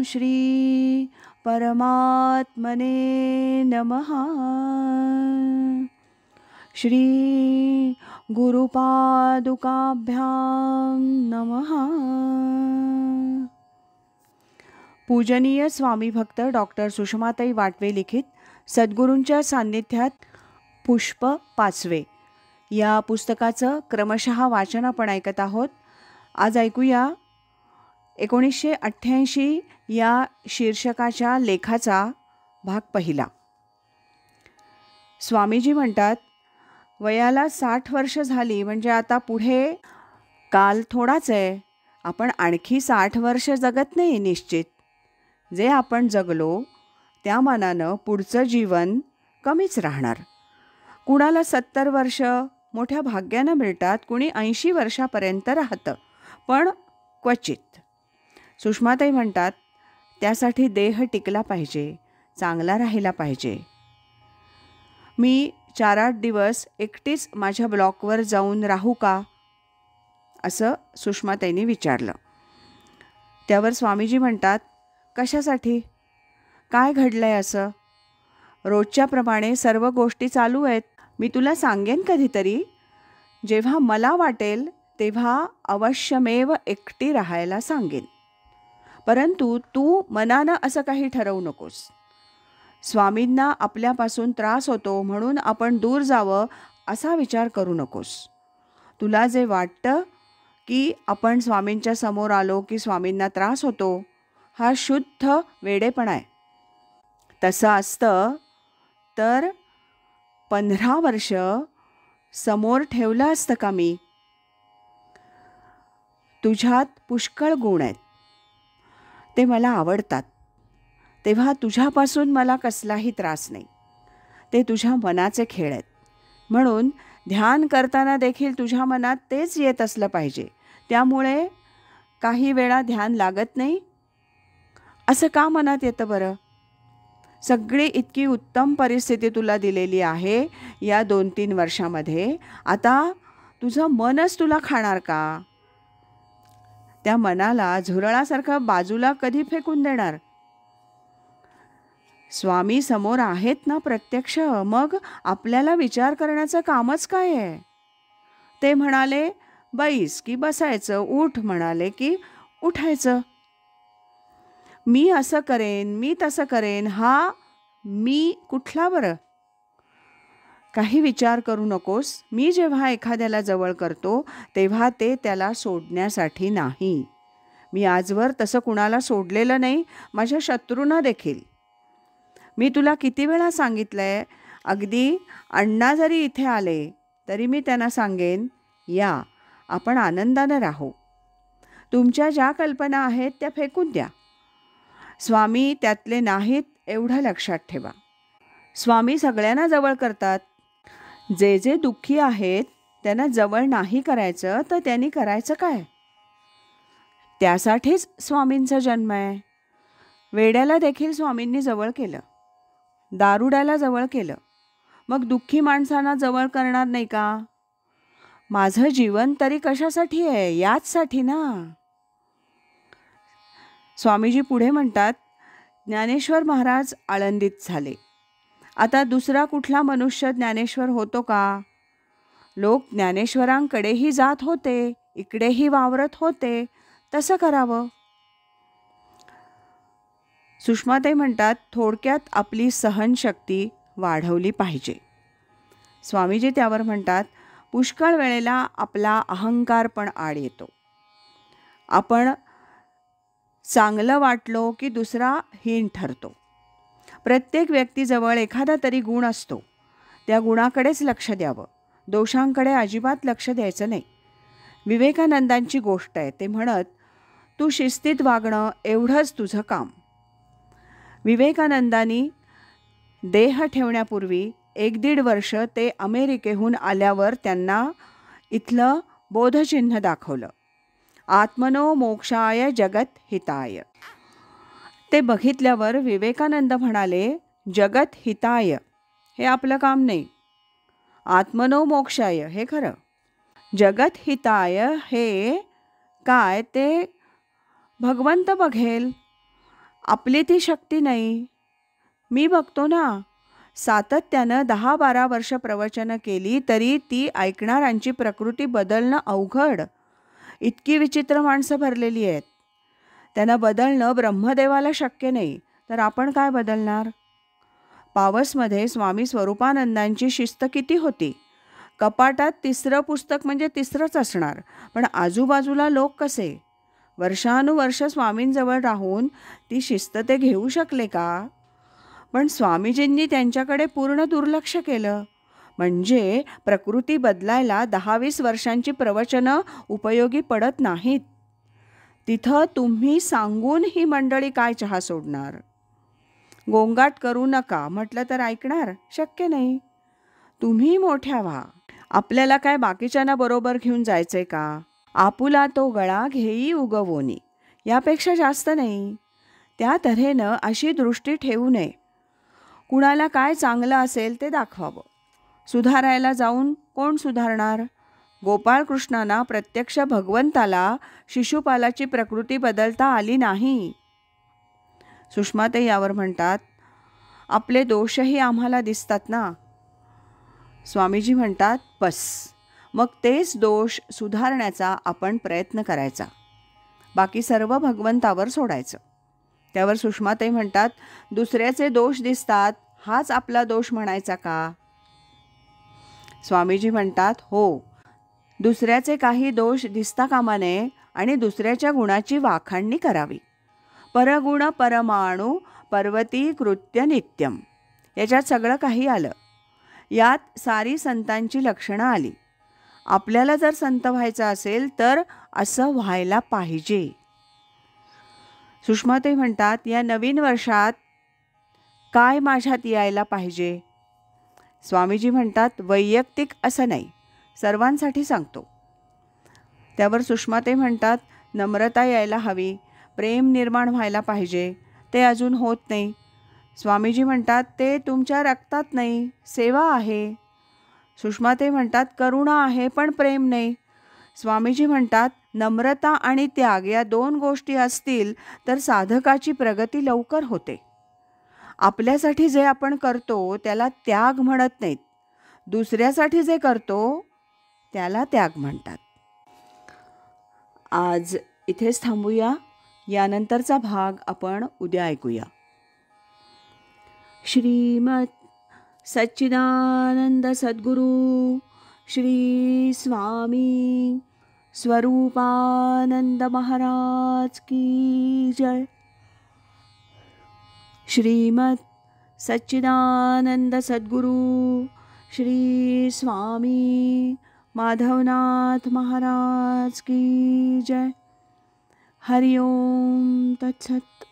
श्री परमात्मने नमः। श्री गुरुपादुकाभ्यां नमः। पूजनीय स्वामी भक्त डॉक्टर सुषमाताई वाटवे लिखित सद्गुरूंच्या सान्निध्यात पुष्प 5 या पुस्तकाचं क्रमशः वाचन आपण ऐकत आहोत। आज ऐकूया 1988 या शीर्षकाच्या लेखाचा भाग पहिला। स्वामीजी म्हणतात, वयाला 60 वर्ष झाली म्हणजे आता पुढे काल थोडाच आहे। आपण आणखी 60 वर्ष जगत नाही निश्चित। जे आपण जगलो त्या मानानं पुढचं जीवन कमीच राहणार। कुणाला 70 वर्ष मोठ्या भाग्यानं मिळतात, कुणी 80 वर्षापर्यंत राहतं, पण क्वचित। सुषमाताई म्हणतात, त्यासाठी देह टिकला पाहिजे, चांगला राहिला पाहिजे। मी 4-8 दिवस एकटीच माझ्या ब्लॉकवर जाऊन राहू का, असं सुषमाताईंनी विचारलं। त्यावर स्वामीजी म्हणतात, कशासाठी, काय घडलंय असं? रोजच्याप्रमाणे सर्व गोष्टी चालू आहेत। मी तुला सांगेन कधीतरी, जेव्हा मला वाटेल तेव्हा अवश्यमेव एकटी राहायला सांगेन। परंतु तू मनानं असं काही ठरवू नकोस। स्वामींना आपल्यापासून त्रास होतो म्हणून आपण दूर जावं असा विचार करू नकोस। तुला जे वाटतं की आपण स्वामींच्या समोर आलो की स्वामींना त्रास होतो, हा शुद्ध वेडेपणा आहे। तसं असतं तर 15 वर्ष समोर ठेवलं असतं का मी? तुझ्यात पुष्कळ गुण आहेत, ते मला आवडतात, तेव्हा तुझ्यापासून मला कसलाही त्रास नाही। ते तुझ्या मनाचे खेळ आहेत, म्हणून ध्यान करताना देखील तुझ्या मनात तेच येत असलं पाहिजे। त्यामुळे काही वेळा ध्यान लागत नाही। असं का मनात येतं बरं? सगळी इतकी उत्तम परिस्थिती तुला दिलेली आहे या 2-3 वर्षामध्ये, आता तुझं मनच तुला खाणार का? त्या मनाला झुरळासारखं बाजूला कधी फेकून देणार? स्वामी समोर आहेत ना प्रत्यक्ष, मग आपल्याला विचार करण्याचं कामच काय आहे? ते म्हणाले बैस की बसायचं, उठ म्हणाले की उठायचं। मी असं करेन, मी तसं करेन, हा मी कुठला बरं? काही विचार करू नकोस। मी जेव्हा एखाद्याला जवळ करतो तेव्हा ते त्याला सोडण्यासाठी नाही। मी आजवर तसं कुणाला सोडलेलं नाही, माझ्या शत्रूंना देखील। मी तुला किती वेळा सांगितलंय, अगदी अण्णा जरी इथे आले तरी मी त्यांना सांगेन, या आपण आनंदानं राहू। तुमच्या ज्या कल्पना आहेत त्या फेकून द्या, स्वामी त्यातले नाहीत एवढं लक्षात ठेवा। स्वामी सगळ्यांना जवळ करतात। जे जे दुःखी आहेत त्यांना जवळ नाही करायचं तर त्यांनी करायचं काय? त्यासाठीच स्वामींचा जन्म आहे। वेड्याला देखील स्वामींनी जवळ केलं, दारुड्याला जवळ केलं, मग दुःखी माणसांना जवळ करणार नाही का? माझं जीवन तरी कशासाठी आहे? याचसाठी ना। स्वामीजी पुढे म्हणतात, ज्ञानेश्वर महाराज आळंदीत झाले, आता दुसरा कुठला मनुष्य ज्ञानेश्वर होतो का? लोक ज्ञानेश्वरांकडेही जात होते, इकडेही वावरत होते, तसं करावं। सुषमाताई म्हणतात, थोडक्यात आपली सहनशक्ती वाढवली पाहिजे। स्वामीजी त्यावर म्हणतात, पुष्कळ वेळेला आपला अहंकार पण आड येतो। आपण चांगलं वाटलो की दुसरा हीन ठरतो। प्रत्येक व्यक्तीजवळ एखादा तरी गुण असतो, त्या गुणाकडेच लक्ष द्यावं, दोषांकडे अजिबात लक्ष द्यायचं नाही। विवेकानंदांची गोष्ट आहे, ते म्हणत, तू शिस्तीत वागणं एवढंच तुझं काम। विवेकानंदांनी देह ठेवण्यापूर्वी 1-1.5 वर्ष ते अमेरिकेहून आल्यावर त्यांना इथलं बोधचिन्ह दाखवलं, आत्मनो मोक्षाय जगत हिताय। ते बघितल्यावर विवेकानंद म्हणाले, जगत हिताय हे आपलं काम नाही, आत्मनो मोक्षाय हे खरं। जगत हिताय हे काय ते भगवंत बघेल। आपली ती शक्ती नाही. मी बघतो ना, सातत्यानं 10-12 वर्ष प्रवचनं केली तरी ती ऐकणाऱ्यांची प्रकृती बदलणं अवघड. इतकी विचित्र माणसं भरलेली आहेत. त्यांना बदलणं ब्रह्मदेवाला शक्य नाही, तर आपण काय बदलणार? पावसमध्ये स्वामी स्वरूपानंदांची शिस्त किती होती. कपाटात तिसरं पुस्तक म्हणजे तिसरंच असणार, पण आजूबाजूला लोक कसे? वर्षानुवर्ष स्वामींजवळ राहून ती शिस्त ते घेऊ शकले का? पण स्वामीजींनी त्यांच्याकडे पूर्ण दुर्लक्ष केलं. म्हणजे प्रकृती बदलायला 10-20 वर्षांची प्रवचनं उपयोगी पडत नाहीत. तिथं तुम्ही सांगून ही मंडळी काय चहा सोडणार? गोंगाट करू नका म्हटलं तर ऐकणार? शक्य नाही. तुम्ही मोठ्या व्हा. आपल्याला काय बाकीच्यांना बरोबर घेऊन जायचंय का? आपुला तो गळा घेई उगवोनी, यापेक्षा जास्त नाही. त्या तऱ्हेनं अशी दृष्टी ठेवू नये. कुणाला काय चांगलं असेल ते दाखवावं. सुधारायला जाऊन कोण सुधारणार? गोपाळकृष्णांना प्रत्यक्ष भगवंताला शिशुपालाची प्रकृती बदलता आली नाही. सुषमाताई यावर म्हणतात, आपले दोषही आम्हाला दिसतात ना. स्वामीजी म्हणतात, बस मग तेच दोष सुधारण्याचा आपण प्रयत्न करायचा, बाकी सर्व भगवंतावर सोडायचं. त्यावर सुषमाताई म्हणतात, दुसऱ्याचे दोष दिसतात हाच आपला दोष म्हणायचा का? स्वामीजी म्हणतात, हो, दुसऱ्याचे काही दोष दिसता कामा नये आणि दुसऱ्याच्या गुणाची वाखाणणी करावी. परगुण परमाणू पर्वती कृत्य नित्यम, याच्यात सगळं काही आलं. यात सारी संतांची लक्षणं आली. आपल्याला जर संत व्हायचं असेल तर असं व्हायला पाहिजे. सुषमाताई म्हणतात, या नवीन वर्षात काय माझ्यात यायला पाहिजे? स्वामीजी म्हणतात, वैयक्तिक असं नाही, सर्वांसाठी सांगतो. त्यावर सुषमाताई म्हणतात, नम्रता यायला हवी, प्रेम निर्माण व्हायला पाहिजे, ते अजून होत नाही. स्वामीजी म्हणतात, ते तुमच्या रक्तात नाही, सेवा आहे. सुषमाताई म्हणतात, करुणा आहे पण प्रेम नाही. स्वामीजी म्हणतात, नम्रता आणि त्याग या 2 गोष्टी असतील तर साधकाची प्रगती लवकर होते. आपल्यासाठी जे आपण करतो त्याला त्याग म्हणत नाहीत, दुसऱ्यासाठी जे करतो त्याला त्याग म्हणतात. आज इथेच थांबूया. यानंतरचा भाग आपण उद्या ऐकूया. श्रीमत सच्चिदानंद सद्गुरु श्री स्वामी स्वरूपानंद महाराज की जय. श्रीमत सच्चिदानंद सद्गुरु श्री स्वामी माधवनाथ महाराज की जय. हरि ओम तत्सत.